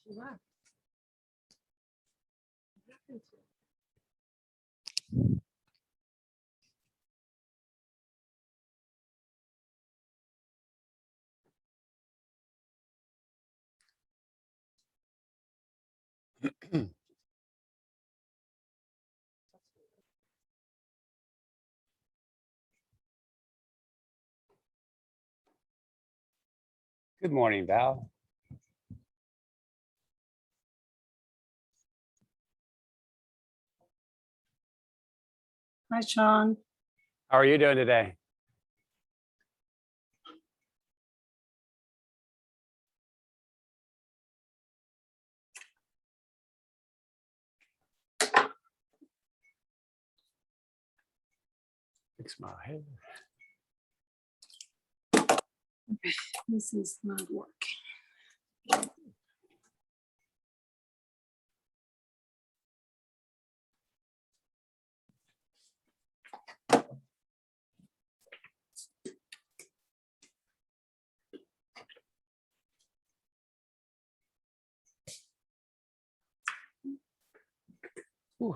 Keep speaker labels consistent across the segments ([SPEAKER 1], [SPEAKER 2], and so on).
[SPEAKER 1] She left. What happened to her?
[SPEAKER 2] Good morning, Val.
[SPEAKER 1] Hi, Sean.
[SPEAKER 2] How are you doing today? Fix my hair.
[SPEAKER 1] This is not working.
[SPEAKER 2] Ooh.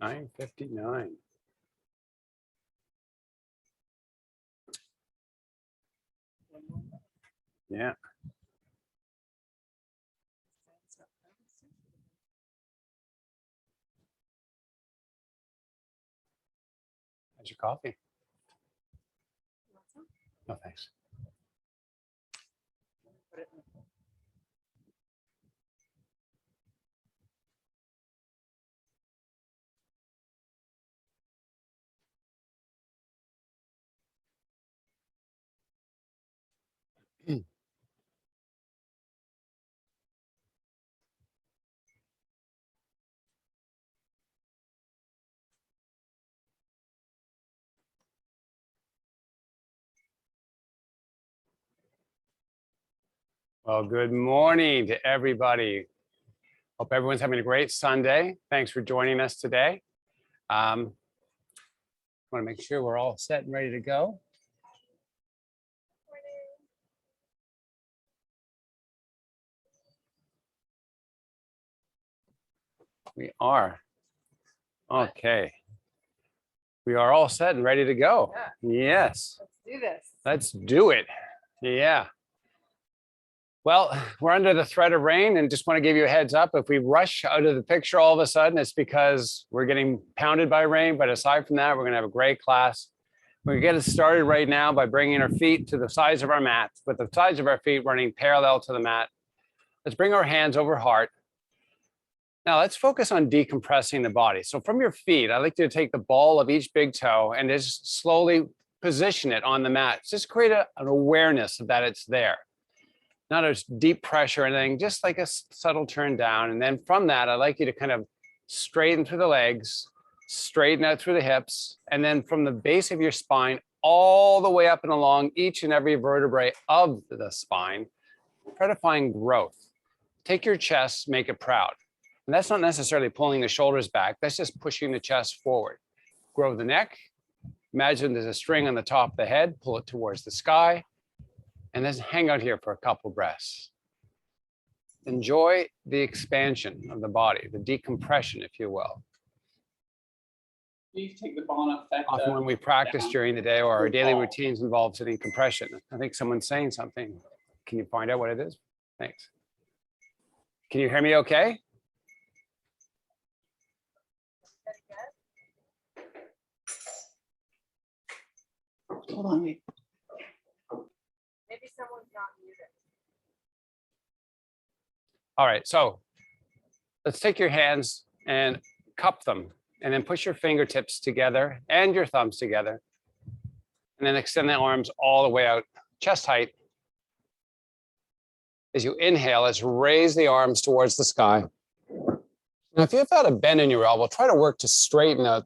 [SPEAKER 2] $9.59. Yeah. How's your coffee? No, thanks. Well, good morning to everybody. Hope everyone's having a great Sunday. Thanks for joining us today. Want to make sure we're all set and ready to go. We are. Okay. We are all set and ready to go.
[SPEAKER 1] Yeah.
[SPEAKER 2] Yes.
[SPEAKER 1] Let's do this.
[SPEAKER 2] Let's do it. Yeah. Well, we're under the threat of rain and just want to give you a heads up. If we rush out of the picture all of a sudden, it's because we're getting pounded by rain. But aside from that, we're going to have a great class. We're going to get it started right now by bringing our feet to the sides of our mat, with the sides of our feet running parallel to the mat. Let's bring our hands over heart. Now let's focus on decompressing the body. So from your feet, I like you to take the ball of each big toe and just slowly position it on the mat. Just create an awareness of that it's there. Not a deep pressure or anything, just like a subtle turn down. And then from that, I'd like you to kind of straighten through the legs, straighten out through the hips, and then from the base of your spine all the way up and along each and every vertebrae of the spine, try to find growth. Take your chest, make it proud. And that's not necessarily pulling the shoulders back. That's just pushing the chest forward. Grow the neck. Imagine there's a string on the top of the head. Pull it towards the sky. And then hang out here for a couple breaths. Enjoy the expansion of the body, the decompression, if you will.
[SPEAKER 3] You take the barn up there.
[SPEAKER 2] Often when we practice during the day or our daily routines involve sitting compression. I think someone's saying something. Can you find out what it is? Thanks. Can you hear me okay?
[SPEAKER 3] Hold on, wait.
[SPEAKER 4] Maybe someone's not muted.
[SPEAKER 2] All right, so let's take your hands and cup them and then push your fingertips together and your thumbs together. And then extend the arms all the way out, chest height. As you inhale, let's raise the arms towards the sky. Now, if you've had a bend in your elbow, try to work to straighten out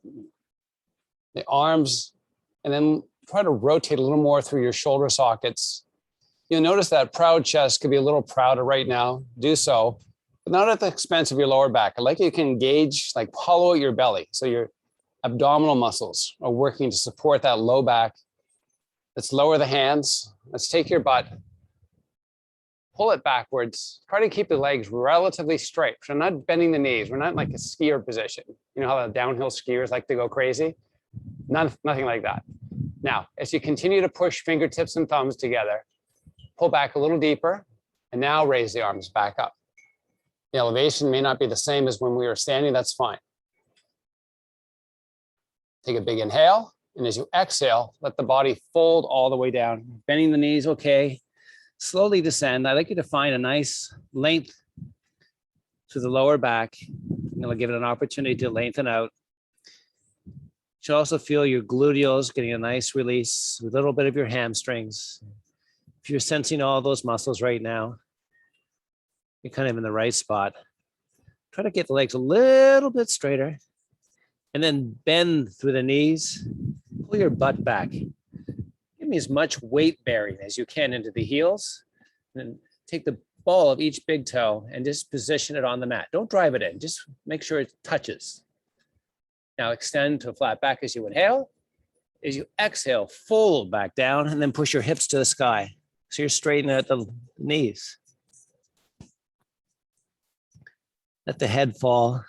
[SPEAKER 2] the arms and then try to rotate a little more through your shoulder sockets. You'll notice that proud chest could be a little prouder right now. Do so, but not at the expense of your lower back. I'd like you to engage, like hollow out your belly. So your abdominal muscles are working to support that low back. Let's lower the hands. Let's take your butt, pull it backwards. Try to keep the legs relatively straight. So not bending the knees. We're not in like a skier position. You know how the downhill skiers like to go crazy? Nothing like that. Now, as you continue to push fingertips and thumbs together, pull back a little deeper, and now raise the arms back up. The elevation may not be the same as when we were standing, that's fine. Take a big inhale, and as you exhale, let the body fold all the way down. Bending the knees, okay. Slowly descend. I'd like you to find a nice length to the lower back. I'm gonna give it an opportunity to lengthen out. You should also feel your gluteals getting a nice release, a little bit of your hamstrings. If you're sensing all those muscles right now, you're kind of in the right spot. Try to get the legs a little bit straighter and then bend through the knees. Pull your butt back. Give me as much weight bearing as you can into the heels. And then take the ball of each big toe and just position it on the mat. Don't drive it in, just make sure it touches. Now extend to a flat back as you inhale. As you exhale, fold back down and then push your hips to the sky. So you're straightening out the knees. Let the head fall.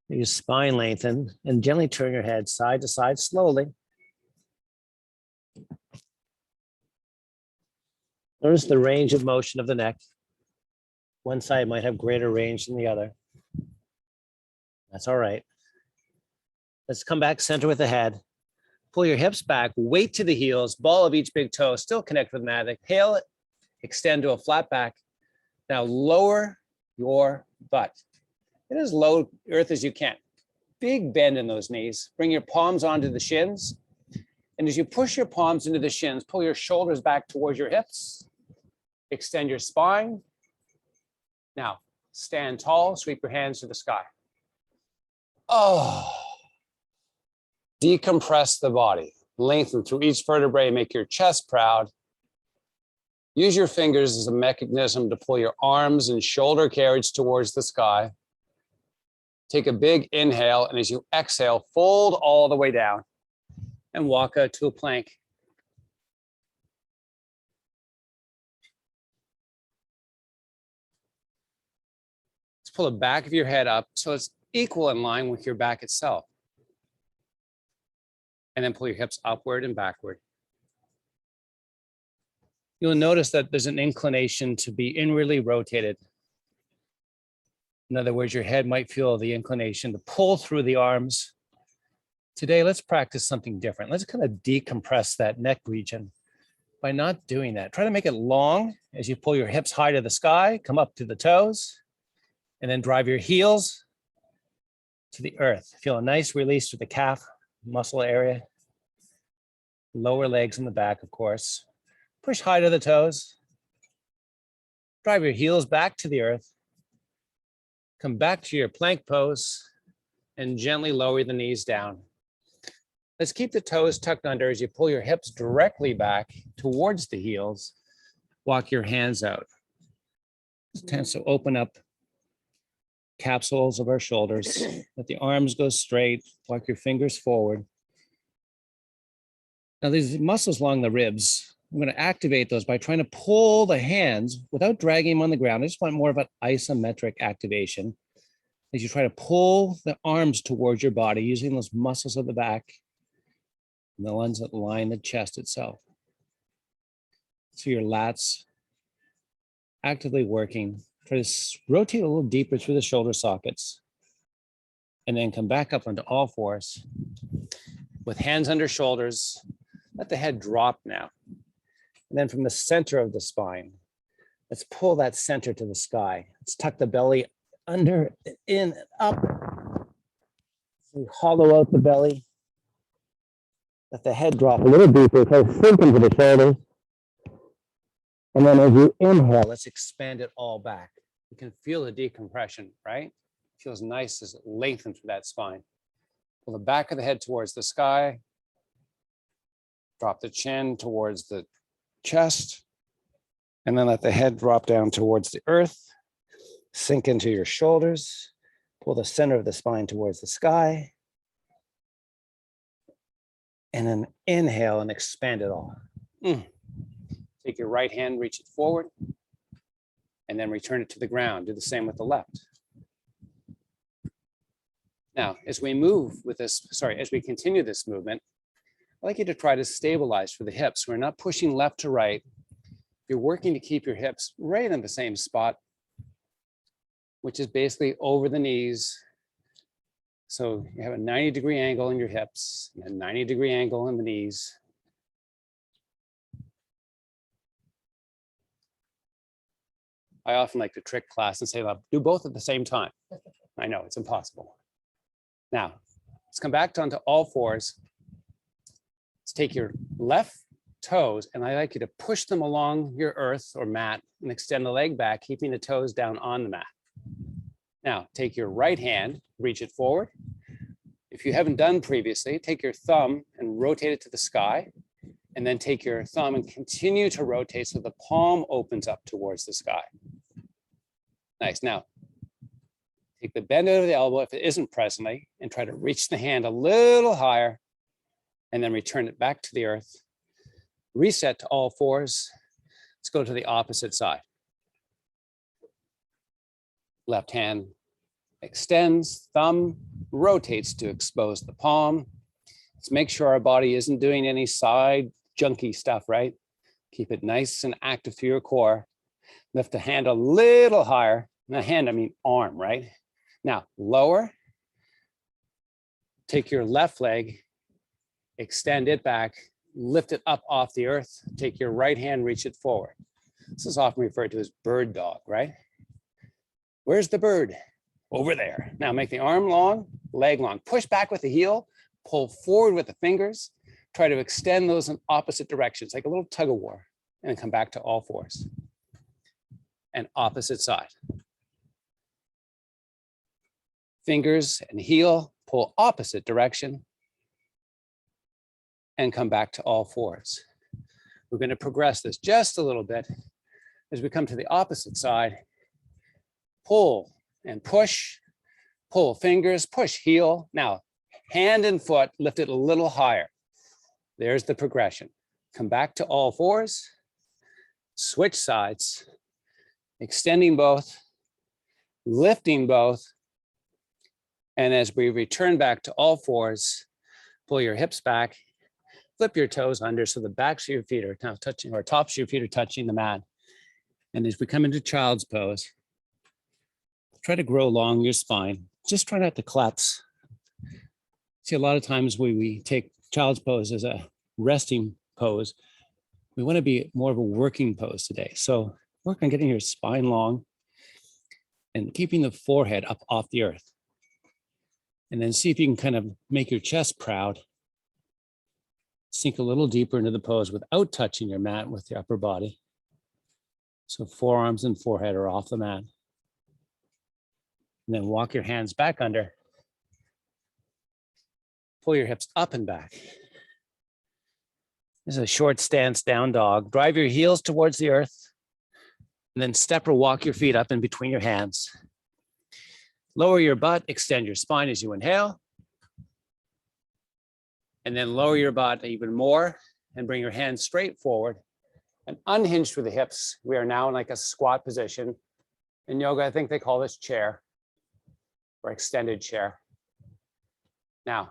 [SPEAKER 2] Your spine lengthen and gently turn your head side to side slowly. Notice the range of motion of the neck. One side might have greater range than the other. That's all right. Let's come back center with the head. Pull your hips back, weight to the heels, ball of each big toe, still connect with the mat. Exhale it, extend to a flat back. Now lower your butt. Get as low earth as you can. Big bend in those knees. Bring your palms onto the shins. And as you push your palms into the shins, pull your shoulders back towards your hips. Extend your spine. Now, stand tall, sweep your hands to the sky. Oh. Decompress the body. Lengthen through each vertebrae, make your chest proud. Use your fingers as a mechanism to pull your arms and shoulder carriage towards the sky. Take a big inhale, and as you exhale, fold all the way down and walk out to a plank. Let's pull the back of your head up so it's equal in line with your back itself. And then pull your hips upward and backward. You'll notice that there's an inclination to be inwardly rotated. In other words, your head might feel the inclination to pull through the arms. Today, let's practice something different. Let's kind of decompress that neck region by not doing that. Try to make it long as you pull your hips high to the sky, come up to the toes. And then drive your heels to the earth. Feel a nice release to the calf muscle area. Lower legs in the back, of course. Push high to the toes. Drive your heels back to the earth. Come back to your plank pose and gently lower the knees down. Let's keep the toes tucked under as you pull your hips directly back towards the heels. Walk your hands out. So open up capsules of our shoulders. Let the arms go straight. Walk your fingers forward. Now these muscles along the ribs, I'm going to activate those by trying to pull the hands without dragging them on the ground. I just want more of an isometric activation as you try to pull the arms towards your body using those muscles of the back and the ones that line the chest itself. So your lats actively working. Try to rotate a little deeper through the shoulder sockets and then come back up onto all fours with hands under shoulders. Let the head drop now. And then from the center of the spine, let's pull that center to the sky. Let's tuck the belly under, in, up. We hollow out the belly. Let the head drop a little deeper, try to sink into the shoulders. And then as you inhale, let's expand it all back. You can feel the decompression, right? It feels nice as it lengthens through that spine. Pull the back of the head towards the sky. Drop the chin towards the chest. And then let the head drop down towards the earth. Sink into your shoulders. Pull the center of the spine towards the sky. And then inhale and expand it all. Take your right hand, reach it forward, and then return it to the ground. Do the same with the left. Now, as we move with this, as we continue this movement, I'd like you to try to stabilize for the hips. We're not pushing left to right. You're working to keep your hips right in the same spot, which is basically over the knees. So you have a 90-degree angle in your hips, and a 90-degree angle in the knees. I often like to trick class and say, do both at the same time. I know it's impossible. Now, let's come back onto all fours. Let's take your left toes, and I like you to push them along your earth or mat and extend the leg back, keeping the toes down on the mat. Now, take your right hand, reach it forward. If you haven't done previously, take your thumb and rotate it to the sky, and then take your thumb and continue to rotate so the palm opens up towards the sky. Nice. Now, take the bend out of the elbow if it isn't presently, and try to reach the hand a little higher, and then return it back to the earth. Reset to all fours. Let's go to the opposite side. Left hand extends, thumb rotates to expose the palm. Let's make sure our body isn't doing any side junky stuff, right? Keep it nice and active through your core. Lift the hand a little higher. Not hand, I mean arm, right? Now, lower. Take your left leg, extend it back, lift it up off the earth. Take your right hand, reach it forward. This is often referred to as bird dog, right? Where's the bird? Over there. Now make the arm long, leg long. Push back with the heel, pull forward with the fingers. Try to extend those in opposite directions, like a little tug of war, and then come back to all fours. And opposite side. Fingers and heel, pull opposite direction, and come back to all fours. We're going to progress this just a little bit. As we come to the opposite side, pull and push, pull fingers, push heel. Now, hand and foot, lift it a little higher. There's the progression. Come back to all fours, switch sides, extending both, lifting both. And as we return back to all fours, pull your hips back, flip your toes under so the backs of your feet are now touching, or tops of your feet are touching the mat. And as we come into child's pose, try to grow along your spine. Just try not to collapse. See, a lot of times when we take child's pose as a resting pose, we want to be more of a working pose today. So work on getting your spine long. And keeping the forehead up off the earth. And then see if you can kind of make your chest proud. Sink a little deeper into the pose without touching your mat with your upper body. So forearms and forehead are off the mat. And then walk your hands back under. Pull your hips up and back. This is a short stance down dog. Drive your heels towards the earth. And then step or walk your feet up in between your hands. Lower your butt, extend your spine as you inhale. And then lower your butt even more and bring your hands straight forward and unhinge through the hips. We are now in like a squat position. In yoga, I think they call this chair or extended chair. Now,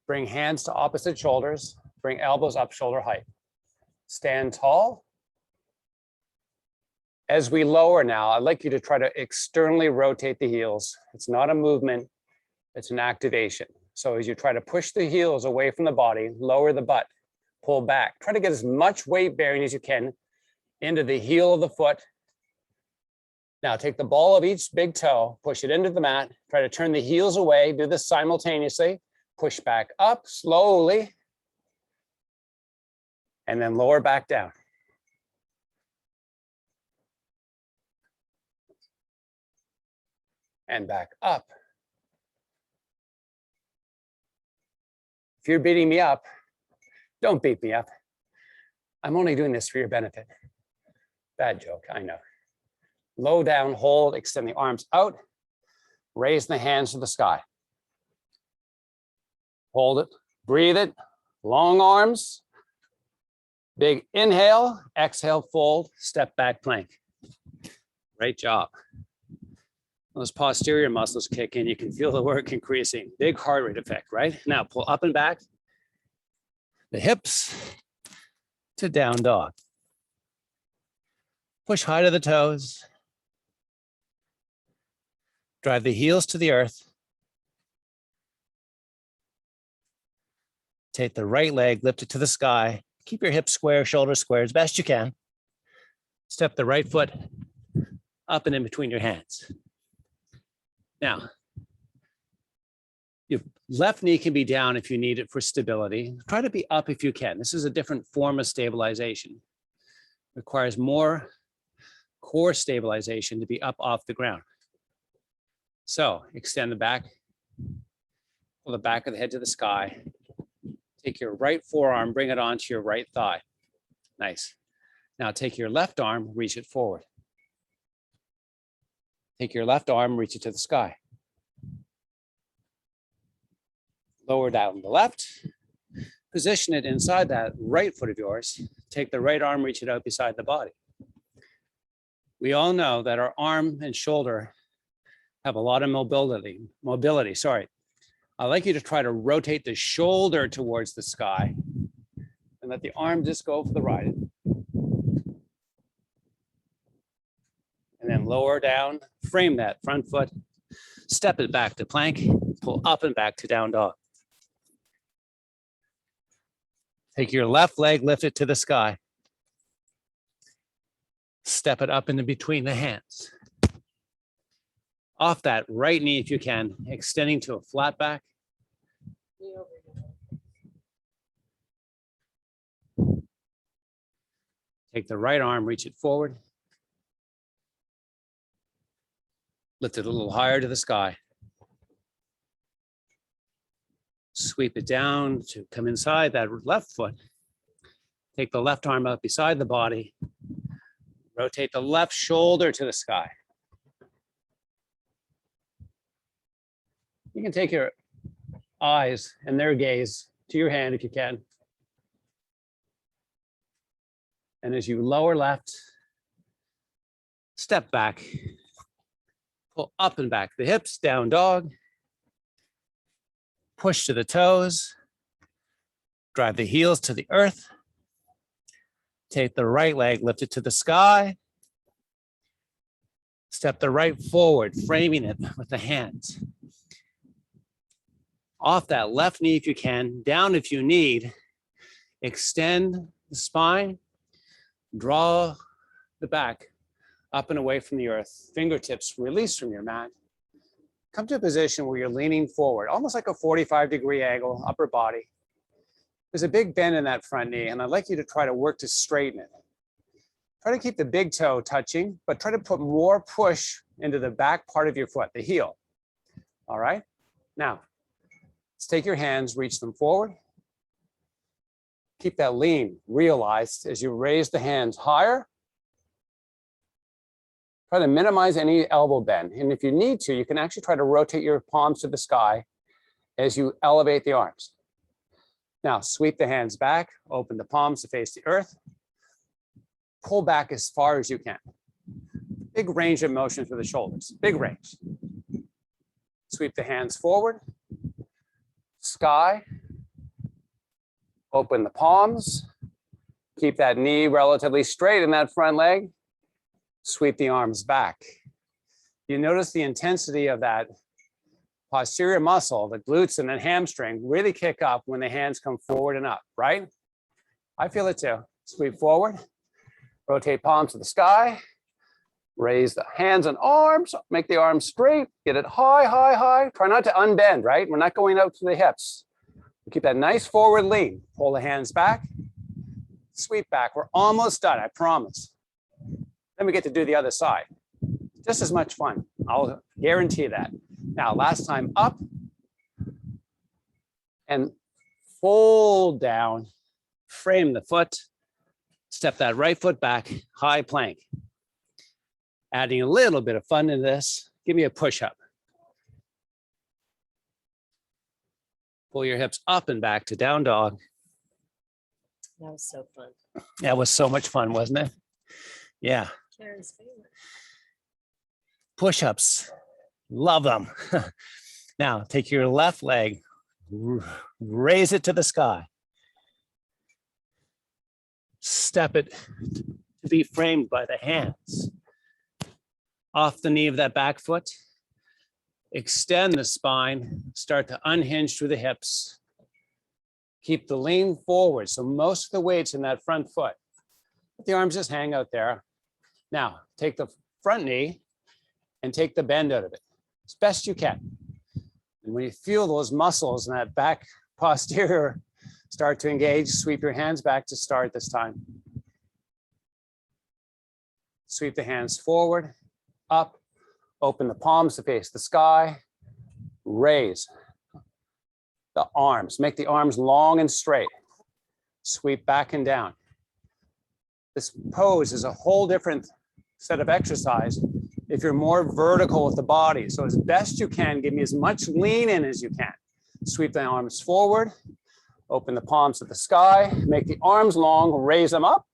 [SPEAKER 2] bring hands to opposite shoulders, bring elbows up shoulder height. Stand tall. As we lower now, I'd like you to try to externally rotate the heels. It's not a movement, it's an activation. So as you try to push the heels away from the body, lower the butt, pull back. Try to get as much weight bearing as you can into the heel of the foot. Now take the ball of each big toe, push it into the mat, try to turn the heels away, do this simultaneously, push back up slowly, and then lower back down. And back up. If you're beating me up, don't beat me up. I'm only doing this for your benefit. Bad joke, I know. Low down, hold, extend the arms out, raise the hands to the sky. Hold it, breathe it, long arms. Big inhale, exhale, fold, step back plank. Great job. Those posterior muscles kick in, you can feel the work increasing. Big heart rate effect, right? Now pull up and back, the hips to down dog. Push high to the toes. Drive the heels to the earth. Take the right leg, lift it to the sky. Keep your hips square, shoulders square as best you can. Step the right foot up and in between your hands. Now, your left knee can be down if you need it for stability. Try to be up if you can. This is a different form of stabilization. Requires more core stabilization to be up off the ground. So extend the back, pull the back of the head to the sky. Take your right forearm, bring it onto your right thigh. Nice. Now take your left arm, reach it forward. Take your left arm, reach it to the sky. Lower down the left. Position it inside that right foot of yours. Take the right arm, reach it out beside the body. We all know that our arm and shoulder have a lot of mobility. I'd like you to try to rotate the shoulder towards the sky and let the arm just go for the ride. And then lower down, frame that front foot, step it back to plank, pull up and back to down dog. Take your left leg, lift it to the sky. Step it up into between the hands. Off that right knee if you can, extending to a flat back.
[SPEAKER 4] Knee over.
[SPEAKER 2] Take the right arm, reach it forward. Lift it a little higher to the sky. Sweep it down to come inside that left foot. Take the left arm up beside the body. Rotate the left shoulder to the sky. You can take your eyes and their gaze to your hand if you can. And as you lower left, step back, pull up and back the hips, down dog. Push to the toes, drive the heels to the earth. Take the right leg, lift it to the sky. Step the right forward, framing it with the hands. Off that left knee if you can, down if you need. Extend the spine, draw the back up and away from the earth, fingertips released from your mat. Come to a position where you're leaning forward, almost like a 45-degree angle, upper body. There's a big bend in that front knee, and I'd like you to try to work to straighten it. Try to keep the big toe touching, but try to put more push into the back part of your foot, the heel. All right? Now, let's take your hands, reach them forward. Keep that lean realized as you raise the hands higher. Try to minimize any elbow bend. And if you need to, you can actually try to rotate your palms to the sky as you elevate the arms. Now, sweep the hands back, open the palms to face the earth. Pull back as far as you can. Big range of motion for the shoulders, big range. Sweep the hands forward, sky. Open the palms. Keep that knee relatively straight in that front leg. Sweep the arms back. You notice the intensity of that posterior muscle, the glutes and the hamstring really kick up when the hands come forward and up, right? I feel it too. Sweep forward. Rotate palms to the sky. Raise the hands and arms. Make the arms straight. Get it high, high, high. Try not to unbend, right? We're not going out to the hips. Keep that nice forward lean. Pull the hands back. Sweep back. We're almost done, I promise. Then we get to do the other side. Just as much fun. I'll guarantee that. Now, last time up. And fold down. Frame the foot. Step that right foot back, high plank. Adding a little bit of fun into this, give me a push-up. Pull your hips up and back to down dog.
[SPEAKER 4] That was so fun.
[SPEAKER 2] That was so much fun, wasn't it? Yeah.
[SPEAKER 4] Karen's favorite.
[SPEAKER 2] Push-ups, love them. Now, take your left leg, raise it to the sky. Step it to be framed by the hands. Off the knee of that back foot. Extend the spine. Start to unhinge through the hips. Keep the lean forward. So most of the weight's in that front foot. Let the arms just hang out there. Now, take the front knee and take the bend out of it as best you can. And when you feel those muscles in that back posterior start to engage, sweep your hands back to start this time. Sweep the hands forward, up, open the palms to face the sky, raise the arms, make the arms long and straight, sweep back and down. This pose is a whole different set of exercise if you're more vertical with the body. So as best you can, give me as much lean in as you can. Sweep the arms forward, open the palms to the sky, make the arms long, raise them up.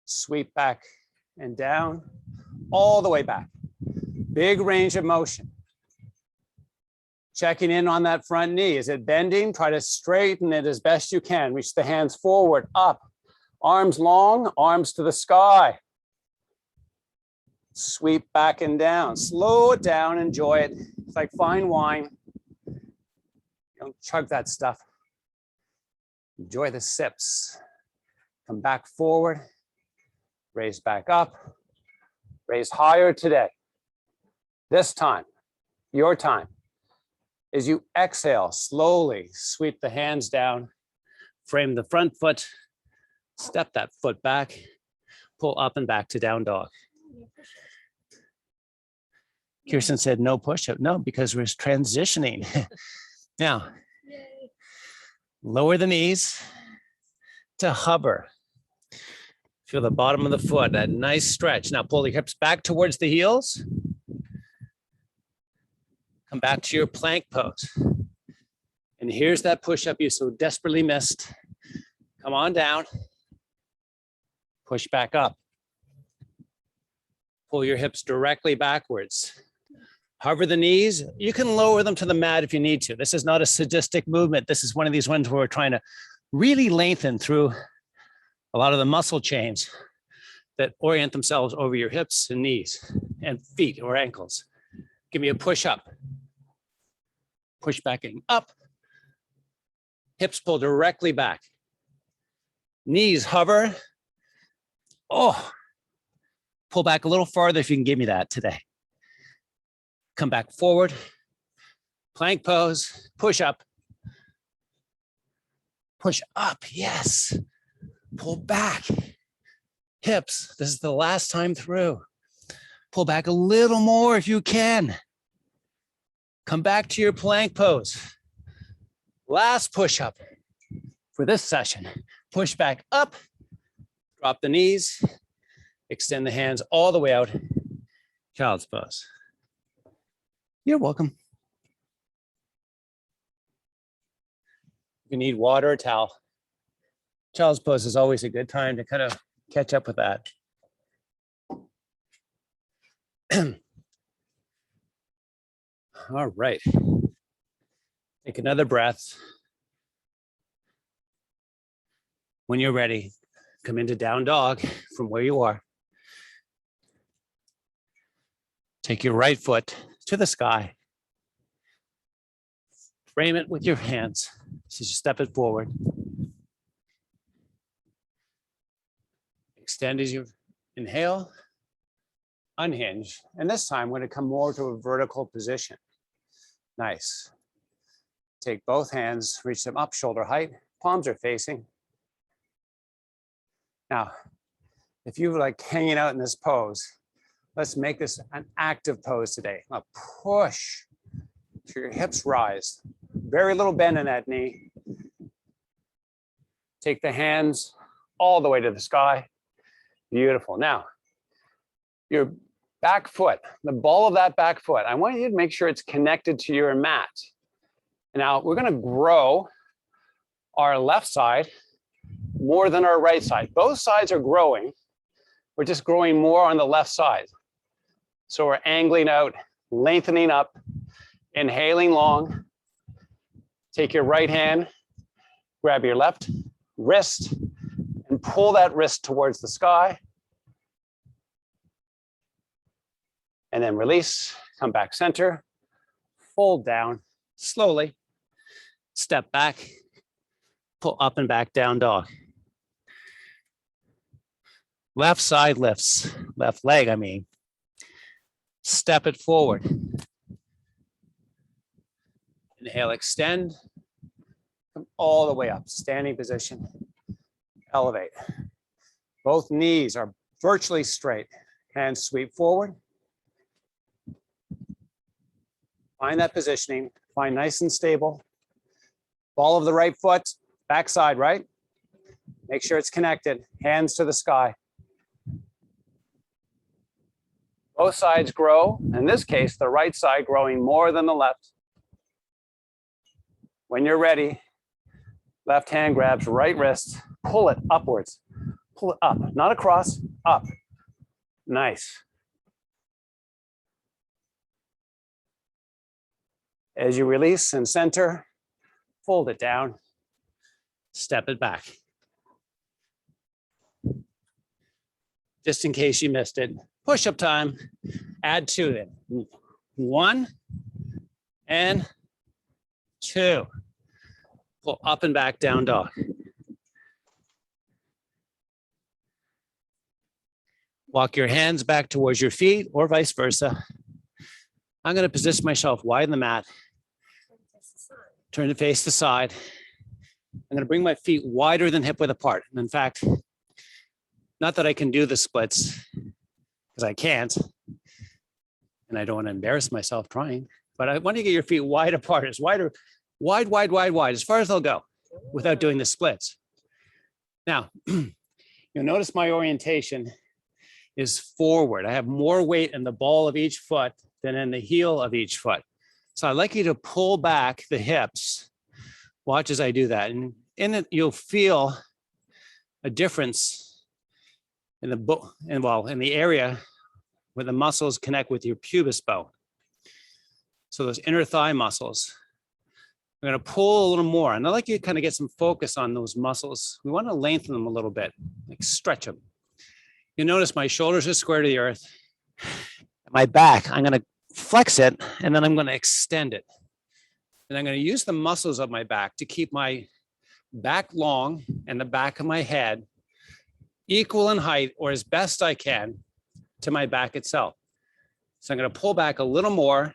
[SPEAKER 2] Sweep back and down, all the way back. Big range of motion. Checking in on that front knee. Is it bending? Try to straighten it as best you can. Reach the hands forward, up. Arms long, arms to the sky. Sweep back and down. Slow it down, enjoy it. It's like fine wine. Don't chug that stuff. Enjoy the sips. Come back forward. Raise back up. Raise higher today. This time, your time. As you exhale, slowly sweep the hands down. Frame the front foot. Step that foot back. Pull up and back to down dog. Kirsten said no push-up. No, because we're transitioning. Now,
[SPEAKER 4] Yay.
[SPEAKER 2] lower the knees to hover. Feel the bottom of the foot, that nice stretch. Now pull the hips back towards the heels. Come back to your plank pose. And here's that push-up you so desperately missed. Come on down. Push back up. Pull your hips directly backwards. Hover the knees. You can lower them to the mat if you need to. This is not a sadistic movement. This is one of these ones where we're trying to really lengthen through a lot of the muscle chains that orient themselves over your hips and knees and feet or ankles. Give me a push up. Push backing up. Hips pull directly back. Knees hover.
[SPEAKER 5] Oh, pull back a little farther if you can give me that today. Come back forward, plank pose, push up. Push up, yes. Pull back. Hips, this is the last time through. Pull back a little more if you can. Come back to your plank pose. Last push up for this session. Push back up, drop the knees, extend the hands all the way out. Child's pose. You're welcome. If you need water or towel, child's pose is always a good time to kind of catch up with that. All right. Take another breath. When you're ready, come into down dog from where you are. Take your right foot to the sky. Frame it with your hands. So you step it forward. Extend as you inhale, unhinge. And this time, we're going to come more to a vertical position. Nice. Take both hands, reach them up, shoulder height, palms are facing. Now, if you like hanging out in this pose, let's make this an active pose today. A push so your hips rise. Very little bend in that knee. Take the hands all the way to the sky. Beautiful. Now, your back foot, the ball of that back foot, I want you to make sure it's connected to your mat. Now, we're going to grow our left side more than our right side. Both sides are growing. We're just growing more on the left side. So we're angling out, lengthening up, inhaling long. Take your right hand, grab your left wrist, and pull that wrist towards the sky. And then release, come back center, fold down slowly, step back, pull up and back down dog. Left side lifts, left leg, I mean. Step it forward. Inhale, extend, come all the way up, standing position, elevate. Both knees are virtually straight, hands sweep forward. Find that positioning, find nice and stable. Ball of the right foot, backside, right? Make sure it's connected, hands to the sky. Both sides grow, in this case, the right side growing more than the left. When you're ready, left hand grabs right wrist, pull it upwards, pull it up, not across, up. Nice. As you release and center, fold it down, step it back. Just in case you missed it, push-up time, add 2 then. 1 and 2. Pull up and back, down dog. Walk your hands back towards your feet or vice versa. I'm going to position myself wide in the mat. Turn to face the side. I'm going to bring my feet wider than hip width apart. And in fact, not that I can do the splits, because I can't, and I don't want to embarrass myself trying, but I want to get your feet wide apart, as wider, wide, as far as they'll go without doing the splits. Now, you'll notice my orientation is forward. I have more weight in the ball of each foot than in the heel of each foot. So I'd like you to pull back the hips. Watch as I do that. And in it, you'll feel a difference in the area where the muscles connect with your pubis bone. So those inner thigh muscles. I'm going to pull a little more. And I'd like you to kind of get some focus on those muscles. We want to lengthen them a little bit, like stretch them. You'll notice my shoulders are square to the earth. My back, I'm going to flex it, and then I'm going to extend it. And I'm going to use the muscles of my back to keep my back long and the back of my head equal in height or as best I can to my back itself. So I'm going to pull back a little more.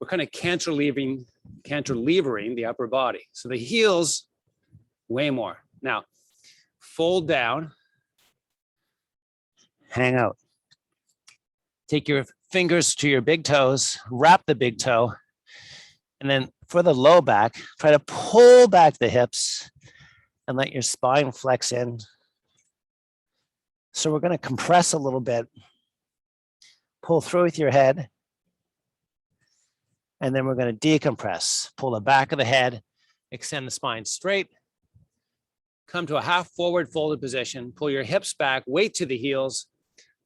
[SPEAKER 5] We're kind of cantilevering the upper body. So the heels way more. Now, fold down, hang out. Take your fingers to your big toes, wrap the big toe, and then for the low back, try to pull back the hips and let your spine flex in. So we're going to compress a little bit, pull through with your head, and then we're going to decompress. Pull the back of the head, extend the spine straight, come to a half forward folded position, pull your hips back, weight to the heels,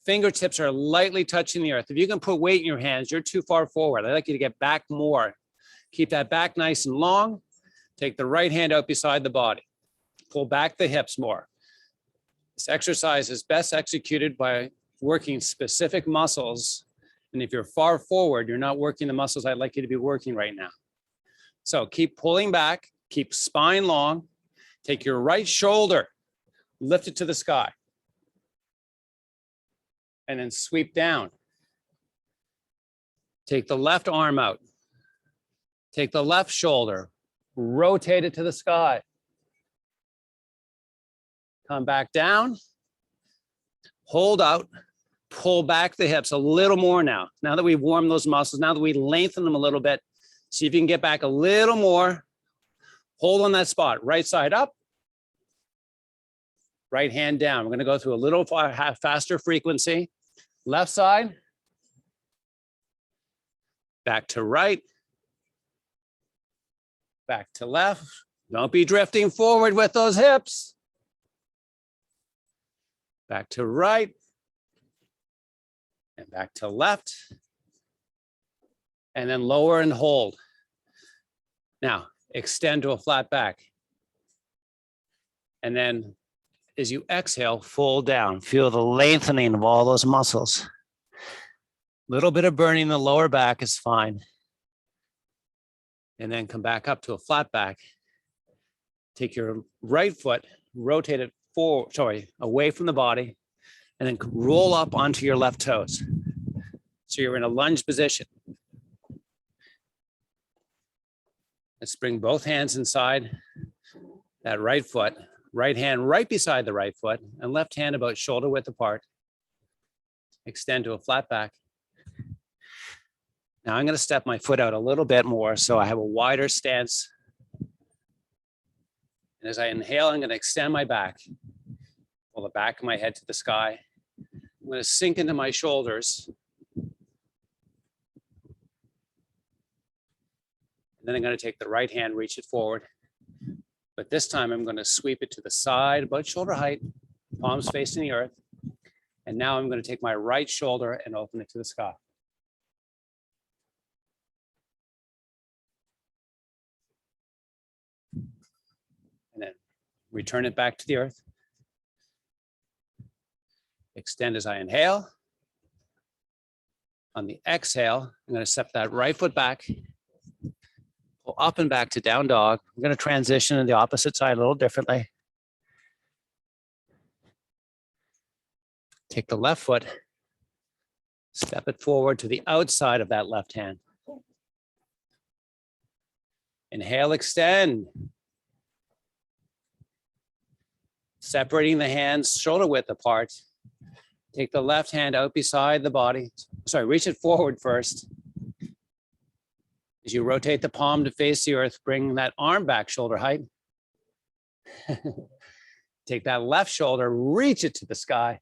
[SPEAKER 5] fingertips are lightly touching the earth. If you can put weight in your hands, you're too far forward. I'd like you to get back more. Keep that back nice and long. Take the right hand out beside the body. Pull back the hips more. This exercise is best executed by working specific muscles. And if you're far forward, you're not working the muscles I'd like you to be working right now. So keep pulling back, keep spine long. Take your right shoulder, lift it to the sky. And then sweep down. Take the left arm out. Take the left shoulder, rotate it to the sky. Come back down, hold out, pull back the hips a little more now. Now that we've warmed those muscles, now that we lengthen them a little bit, see if you can get back a little more. Hold on that spot, right side up, right hand down. We're gonna go through a little faster frequency. Left side, back to right, back to left. Don't be drifting forward with those hips. Back to right, and back to left, and then lower and hold. Now, extend to a flat back. And then as you exhale, fold down. Feel the lengthening of all those muscles. Little bit of burning in the lower back is fine. And then come back up to a flat back. Take your right foot, rotate it forward, away from the body, and then roll up onto your left toes. So you're in a lunge position. Let's bring both hands inside that right foot, right hand right beside the right foot, and left hand about shoulder width apart. Extend to a flat back. Now I'm going to step my foot out a little bit more so I have a wider stance. And as I inhale, I'm going to extend my back. Pull the back of my head to the sky. I'm going to sink into my shoulders. And then I'm going to take the right hand, reach it forward. But this time I'm going to sweep it to the side, about shoulder height, palms facing the earth. And now I'm going to take my right shoulder and open it to the sky. And then return it back to the earth. Extend as I inhale. On the exhale, I'm going to step that right foot back. Pull up and back to down dog. I'm going to transition to the opposite side a little differently. Take the left foot, step it forward to the outside of that left hand. Inhale, extend. Separating the hands shoulder width apart. Take the left hand out beside the body. Sorry, reach it forward first. As you rotate the palm to face the earth, bring that arm back shoulder height. Take that left shoulder, reach it to the sky.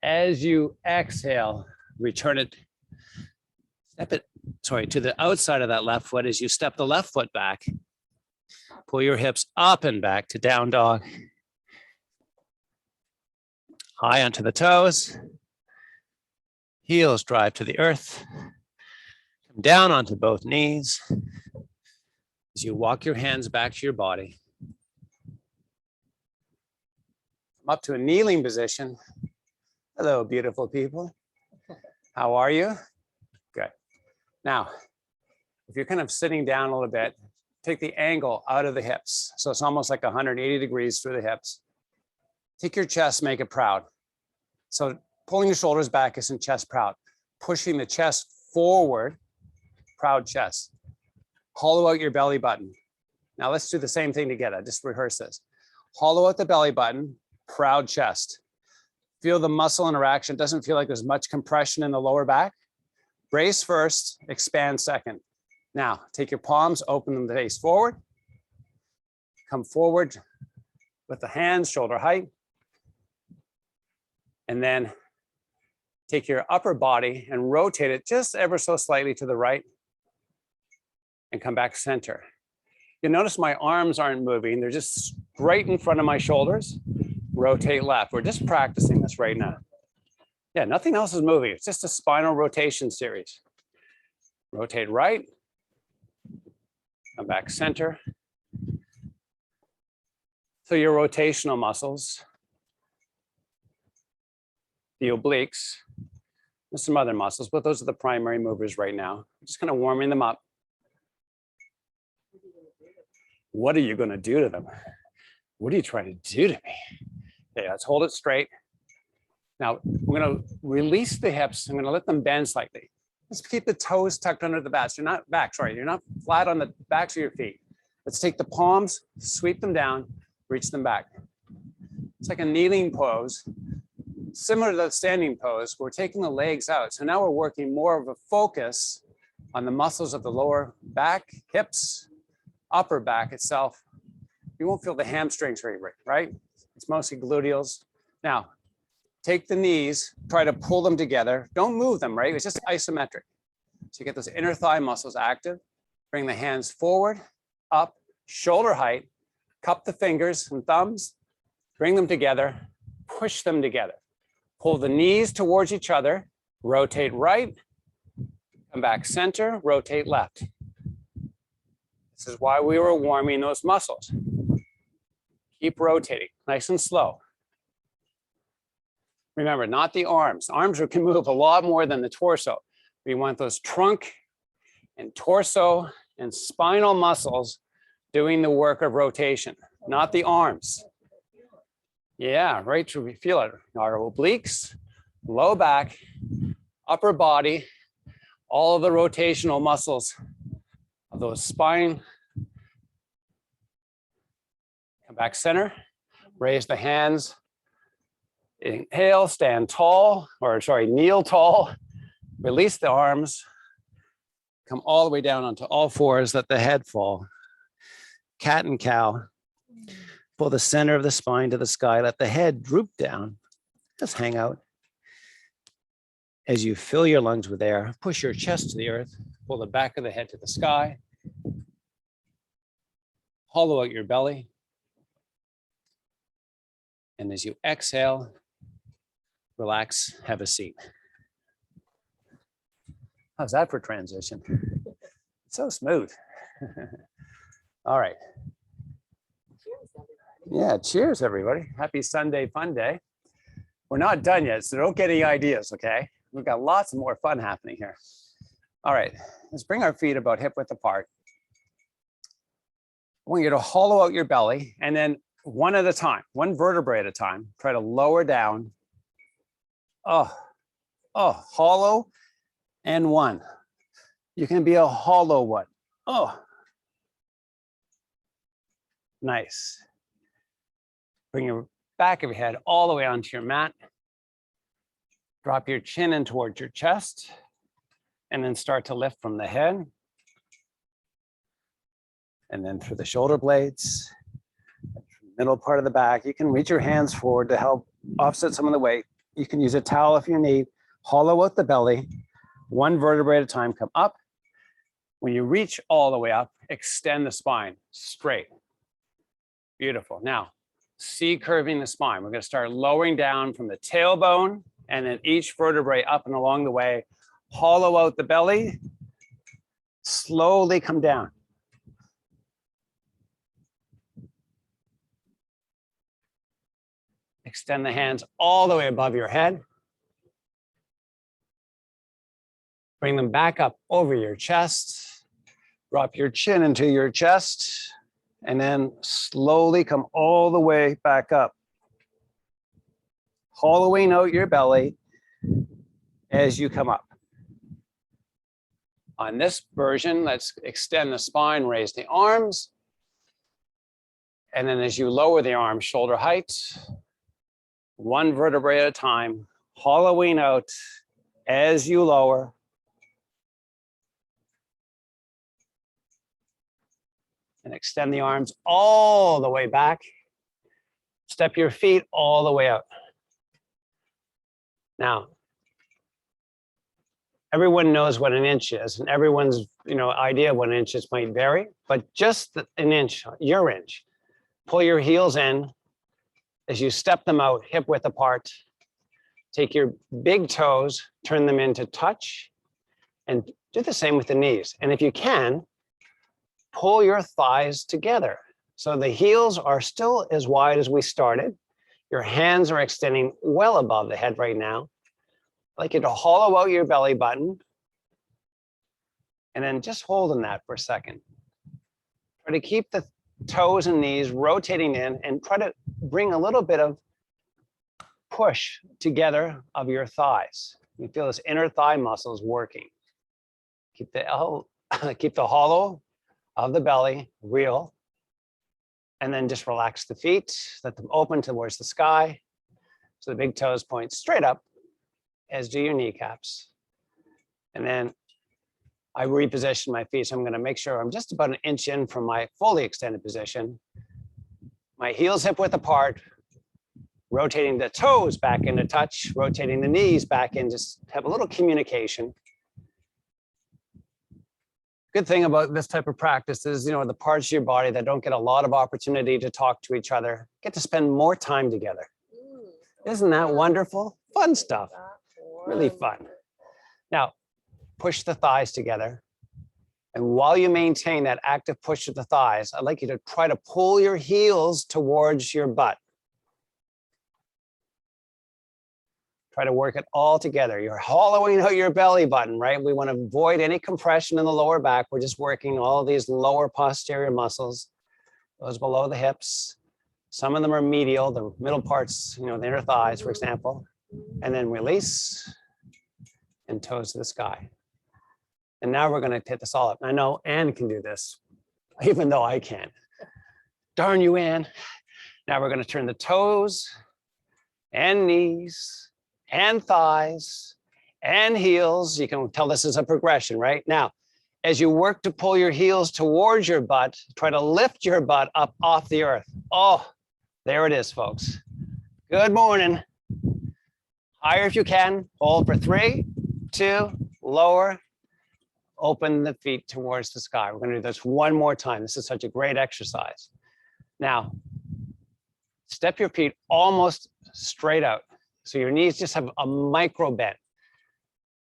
[SPEAKER 5] As you exhale, return it, step it, to the outside of that left foot as you step the left foot back. Pull your hips up and back to down dog. High onto the toes. Heels drive to the earth. Come down onto both knees. As you walk your hands back to your body. Come up to a kneeling position. Hello, beautiful people. How are you? Good. Now,
[SPEAKER 2] If you're kind of sitting down a little bit, take the angle out of the hips. So it's almost like 180 degrees through the hips. Take your chest, make it proud. So pulling your shoulders back isn't chest proud. Pushing the chest forward, proud chest. Hollow out your belly button. Now let's do the same thing together. Just rehearse this. Hollow out the belly button, proud chest. Feel the muscle interaction. Doesn't feel like there's much compression in the lower back. Brace first, expand second. Now take your palms, open them to face forward. Come forward with the hands, shoulder height. And then take your upper body and rotate it just ever so slightly to the right and come back center. You'll notice my arms aren't moving. They're just right in front of my shoulders. Rotate left. We're just practicing this right now. Yeah, nothing else is moving. It's just a spinal rotation series. Rotate right. Come back center. So your rotational muscles, the obliques, and some other muscles, but those are the primary movers right now. I'm just kind of warming them up. What are you going to do to them? What are you trying to do to me? Okay, let's hold it straight. Now, we're going to release the hips. I'm going to let them bend slightly. Let's keep the toes tucked under the backs. You're not flat on the backs of your feet. Let's take the palms, sweep them down, reach them back. It's like a kneeling pose. Similar to the standing pose, we're taking the legs out. So now we're working more of a focus on the muscles of the lower back, hips, upper back itself. You won't feel the hamstrings very right? It's mostly gluteals. Now, take the knees, try to pull them together. Don't move them, right? It's just isometric. So you get those inner thigh muscles active. Bring the hands forward, up, shoulder height, cup the fingers and thumbs, bring them together, push them together. Pull the knees towards each other, rotate right, come back center, rotate left. This is why we were warming those muscles. Keep rotating, nice and slow. Remember, not the arms. Arms can move a lot more than the torso. We want those trunk and torso and spinal muscles doing the work of rotation, not the arms. Yeah, right, so we feel it. Our obliques, low back, upper body, all of the rotational muscles of those spine. Come back center, raise the hands. Inhale, stand tall, kneel tall. Release the arms. Come all the way down onto all fours, let the head fall. Cat and cow. Pull the center of the spine to the sky. Let the head droop down. Just hang out. As you fill your lungs with air, push your chest to the earth. Pull the back of the head to the sky. Hollow out your belly. And as you exhale, relax, have a seat. How's that for transition? It's so smooth. All right. Yeah, cheers, everybody. Happy Sunday fun day. We're not done yet, so don't get any ideas, okay? We've got lots more fun happening here. All right, let's bring our feet about hip width apart. I want you to hollow out your belly, and then one at a time, one vertebrae at a time, try to lower down. Hollow and one. You can be a hollow one. Nice. Bring your back of your head all the way onto your mat. Drop your chin in towards your chest, and then start to lift from the head. And then through the shoulder blades, middle part of the back. You can reach your hands forward to help offset some of the weight. You can use a towel if you need. Hollow out the belly, one vertebrae at a time, come up. When you reach all the way up, extend the spine straight. Beautiful. Now, C curving the spine. We're going to start lowering down from the tailbone and then each vertebrae up and along the way. Hollow out the belly, slowly come down. Extend the hands all the way above your head. Bring them back up over your chest. Drop your chin into your chest and then slowly come all the way back up. Hollowing out your belly as you come up. On this version, let's extend the spine, raise the arms. And then as you lower the arms, shoulder height, one vertebrae at a time, hollowing out as you lower. And extend the arms all the way back. Step your feet all the way out. Now, everyone knows what an inch is, and everyone's idea of what an inch is might vary, but just an inch, your inch. Pull your heels in as you step them out, hip width apart. Take your big toes, turn them into touch, and do the same with the knees. And if you can, pull your thighs together. So the heels are still as wide as we started. Your hands are extending well above the head right now. I'd like you to hollow out your belly button and then just hold in that for a second. Try to keep the toes and knees rotating in and try to bring a little bit of push together of your thighs. You feel this inner thigh muscles working. Keep the hollow of the belly real, and then just relax the feet, let them open towards the sky. So the big toes point straight up, as do your kneecaps. And then I reposition my feet. So I'm gonna make sure I'm just about an inch in from my fully extended position. My heels hip width apart, rotating the toes back into touch, rotating the knees back in, just have a little communication. Good thing about this type of practice is, the parts of your body that don't get a lot of opportunity to talk to each other get to spend more time together. Isn't that wonderful? Fun stuff, really fun. Now, push the thighs together. And while you maintain that active push of the thighs, I'd like you to try to pull your heels towards your butt. Try to work it all together. You're hollowing out your belly button, right? We want to avoid any compression in the lower back. We're just working all of these lower posterior muscles, those below the hips. Some of them are medial, the middle parts, the inner thighs, for example. And then release and toes to the sky. And now we're going to hit this all up. I know Anne can do this, even though I can't. Darn you, Anne. Now we're going to turn the toes and knees and thighs and heels. You can tell this is a progression, right? Now, as you work to pull your heels towards your butt, try to lift your butt up off the earth. Oh, there it is, folks. Good morning. Higher if you can. Hold for 3, 2, lower. Open the feet towards the sky. We're going to do this one more time. This is such a great exercise. Now, step your feet almost straight out. So your knees just have a micro bend.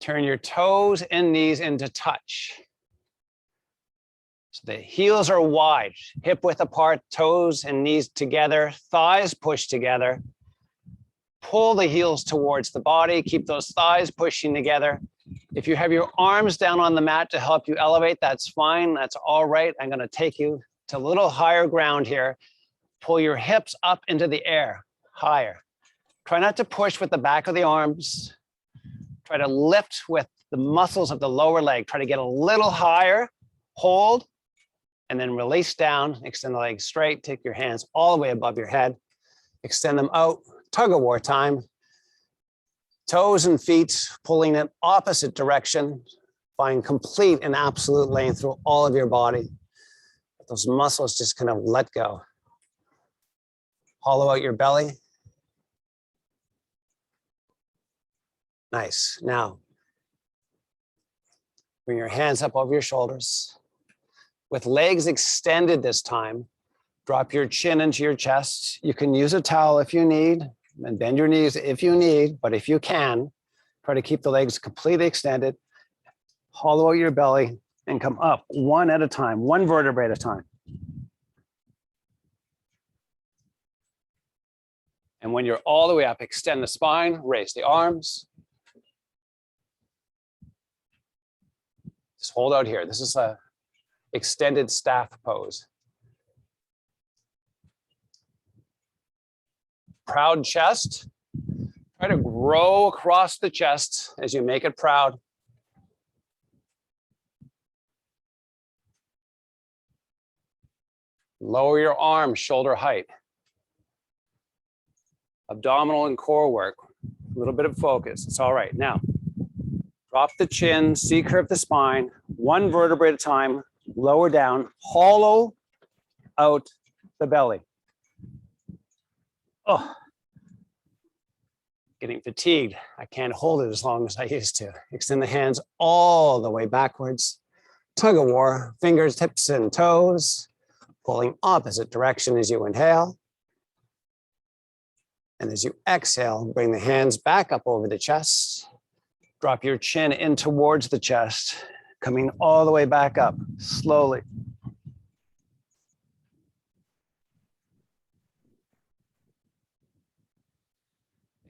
[SPEAKER 2] Turn your toes and knees into touch. So the heels are wide, hip width apart, toes and knees together, thighs push together. Pull the heels towards the body, keep those thighs pushing together. If you have your arms down on the mat to help you elevate, that's fine, that's all right. I'm gonna take you to a little higher ground here. Pull your hips up into the air, higher. Try not to push with the back of the arms. Try to lift with the muscles of the lower leg. Try to get a little higher, hold, and then release down. Extend the legs straight. Take your hands all the way above your head. Extend them out, tug of war time. Toes and feet pulling in opposite direction. Find complete and absolute length through all of your body. Those muscles just kind of let go. Hollow out your belly. Nice. Now, bring your hands up over your shoulders. With legs extended this time, drop your chin into your chest. You can use a towel if you need, and bend your knees if you need, but if you can, try to keep the legs completely extended. Hollow out your belly and come up one at a time, one vertebrae at a time. And when you're all the way up, extend the spine, raise the arms. Just hold out here. This is a extended staff pose. Proud chest. Try to grow across the chest as you make it proud. Lower your arms, shoulder height. Abdominal and core work. A little bit of focus. It's all right. Now, drop the chin, C-curve the spine, one vertebrae at a time, lower down, hollow out the belly. Oh, getting fatigued. I can't hold it as long as I used to. Extend the hands all the way backwards. Tug of war, fingers, tips, and toes, pulling opposite direction as you inhale. And as you exhale, bring the hands back up over the chest. Drop your chin in towards the chest, coming all the way back up, slowly.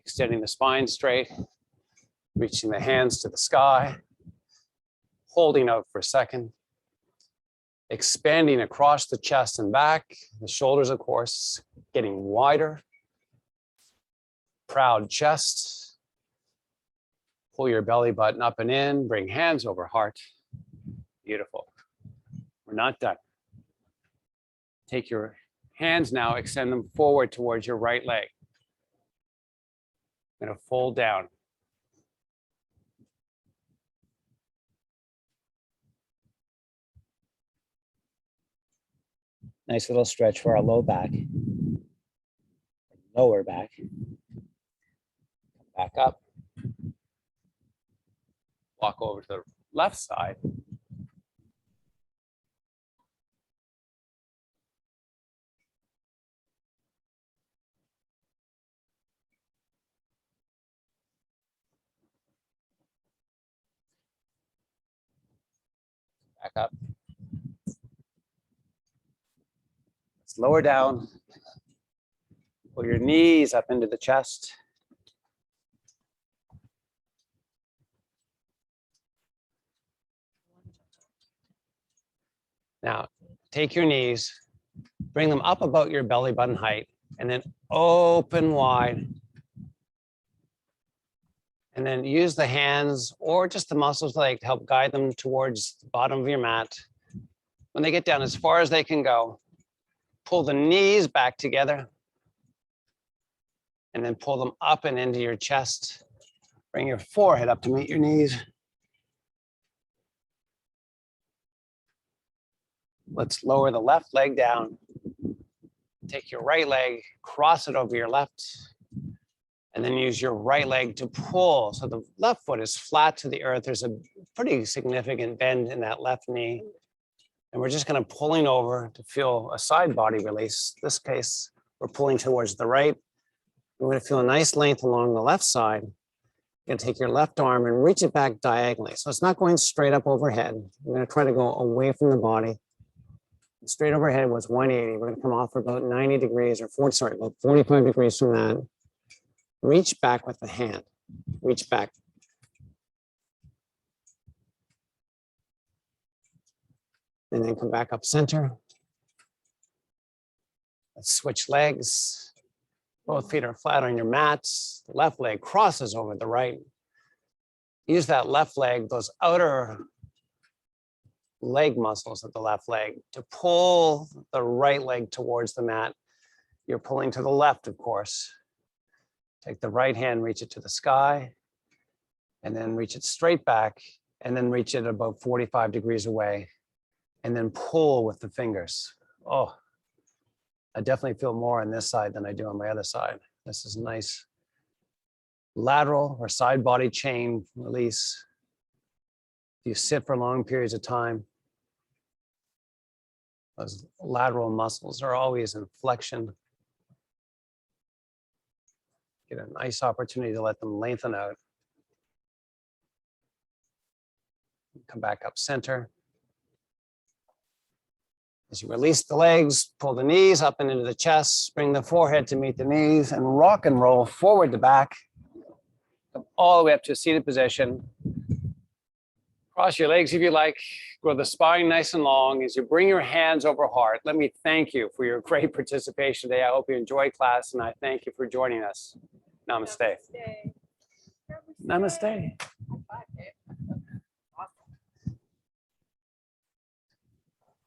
[SPEAKER 2] Extending the spine straight, reaching the hands to the sky, holding out for a second, expanding across the chest and back, the shoulders, of course, getting wider. Proud chest. Pull your belly button up and in, bring hands over heart. Beautiful. We're not done. Take your hands now, extend them forward towards your right leg. I'm going to fold down.
[SPEAKER 5] Nice little stretch for our low back, lower back.
[SPEAKER 2] Back up. Walk over to the left side. Back up. Let's lower down. Pull your knees up into the chest. Now, take your knees, bring them up about your belly button height, and then open wide. And then use the hands or just the muscles like to help guide them towards the bottom of your mat. When they get down as far as they can go, pull the knees back together and then pull them up and into your chest. Bring your forehead up to meet your knees. Let's lower the left leg down. Take your right leg, cross it over your left, and then use your right leg to pull. So the left foot is flat to the earth. There's a pretty significant bend in that left knee. And we're just kind of pulling over to feel a side body release. In this case, we're pulling towards the right. We're going to feel a nice length along the left side. You're going to take your left arm and reach it back diagonally. So it's not going straight up overhead. We're going to try to go away from the body. Straight overhead was 180. We're going to come off for about 90 degrees or about 45 degrees from that. Reach back with the hand. Reach back. And then come back up center. Let's switch legs. Both feet are flat on your mats. The left leg crosses over the right. Use that left leg, those outer leg muscles of the left leg to pull the right leg towards the mat. You're pulling to the left, of course. Take the right hand, reach it to the sky, and then reach it straight back, and then reach it about 45 degrees away, and then pull with the fingers. Oh, I definitely feel more on this side than I do on my other side. This is nice lateral or side body chain release. If you sit for long periods of time, those lateral muscles are always in flexion. Get a nice opportunity to let them lengthen out. Come back up center. As you release the legs, pull the knees up and into the chest, bring the forehead to meet the knees, and rock and roll forward to back. Come all the way up to a seated position. Cross your legs if you like. Grow the spine nice and long as you bring your hands over heart. Let me thank you for your great participation today. I hope you enjoy class, and I thank you for joining us. Namaste. Namaste.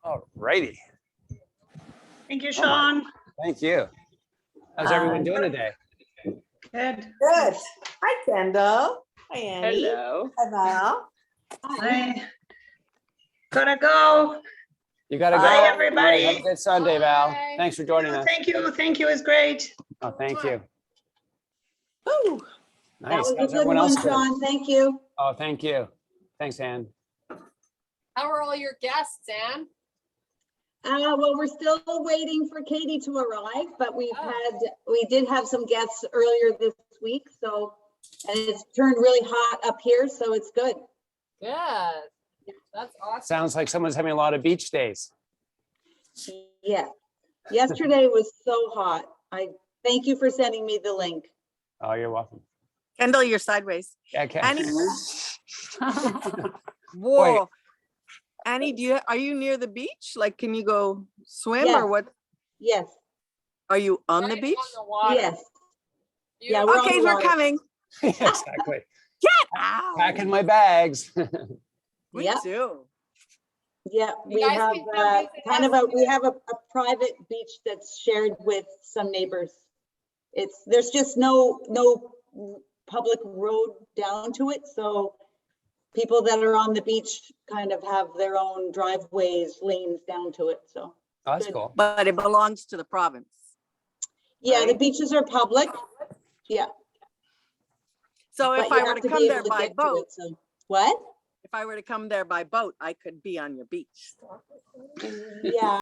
[SPEAKER 2] All righty.
[SPEAKER 1] Thank you,
[SPEAKER 2] Oh my-
[SPEAKER 1] Sean.
[SPEAKER 2] Thank you. How's everyone doing today?
[SPEAKER 1] Good.
[SPEAKER 6] Good. Hi, Kendall. Hi, Annie.
[SPEAKER 3] Hello.
[SPEAKER 6] Hi, Val.
[SPEAKER 1] I gotta go.
[SPEAKER 2] You gotta go.
[SPEAKER 6] Bye,
[SPEAKER 2] All right,
[SPEAKER 1] everybody.
[SPEAKER 2] have a good Sunday, Val.
[SPEAKER 4] Bye.
[SPEAKER 2] Thanks for joining us.
[SPEAKER 1] Thank you. Thank you. It's great.
[SPEAKER 2] Oh, thank you.
[SPEAKER 6] Ooh, that
[SPEAKER 2] Nice.
[SPEAKER 6] was a
[SPEAKER 2] How's
[SPEAKER 6] good
[SPEAKER 2] everyone
[SPEAKER 6] one,
[SPEAKER 2] else doing?
[SPEAKER 6] Sean. Thank you.
[SPEAKER 2] Oh, thank you. Thanks, Ann.
[SPEAKER 4] How are all your guests, Anne?
[SPEAKER 6] Well, we're still waiting for Katie to arrive, but we
[SPEAKER 4] Oh.
[SPEAKER 6] did have some guests earlier this week. So, and it's turned really hot up here, so it's good.
[SPEAKER 4] Good. That's awesome.
[SPEAKER 2] Sounds like someone's having a lot of beach days.
[SPEAKER 6] Yeah. Yesterday was so hot. I thank you for sending me the link.
[SPEAKER 2] Oh, you're welcome.
[SPEAKER 7] Kendall, you're sideways.
[SPEAKER 2] Yeah, okay.
[SPEAKER 7] Annie,
[SPEAKER 2] Wait.
[SPEAKER 7] whoa. Annie, are you near the beach? Like, can you go swim
[SPEAKER 6] Yes.
[SPEAKER 7] or what?
[SPEAKER 6] Yes.
[SPEAKER 7] Are you on the
[SPEAKER 4] Right
[SPEAKER 7] beach?
[SPEAKER 4] the water.
[SPEAKER 6] Yes. Yeah,
[SPEAKER 4] Beautiful.
[SPEAKER 6] we're on
[SPEAKER 7] Okay,
[SPEAKER 6] the
[SPEAKER 7] we're
[SPEAKER 6] water.
[SPEAKER 7] coming.
[SPEAKER 2] Exactly.
[SPEAKER 7] Ow.
[SPEAKER 2] Packing my bags.
[SPEAKER 7] We
[SPEAKER 6] Yeah.
[SPEAKER 7] do.
[SPEAKER 6] Yeah,
[SPEAKER 4] You
[SPEAKER 6] we
[SPEAKER 4] guys
[SPEAKER 6] have
[SPEAKER 4] can come visit
[SPEAKER 6] kind of
[SPEAKER 4] us
[SPEAKER 6] we have a private beach that's shared with some neighbors. There's just no public road down to it, so people that are on the beach kind of have their own driveways, lanes down to it, so.
[SPEAKER 2] Oh, that's
[SPEAKER 6] Good.
[SPEAKER 2] cool.
[SPEAKER 7] But it belongs to the province.
[SPEAKER 6] Yeah, the
[SPEAKER 7] Right.
[SPEAKER 6] beaches are public. Yeah.
[SPEAKER 7] So
[SPEAKER 6] but
[SPEAKER 7] if
[SPEAKER 6] you
[SPEAKER 7] I were
[SPEAKER 6] have
[SPEAKER 7] to
[SPEAKER 6] be
[SPEAKER 7] come there
[SPEAKER 6] able to
[SPEAKER 7] by
[SPEAKER 6] get to
[SPEAKER 7] boat,
[SPEAKER 6] it, so. What?
[SPEAKER 7] if I were to come there by boat, I could be on your beach.
[SPEAKER 6] Yeah.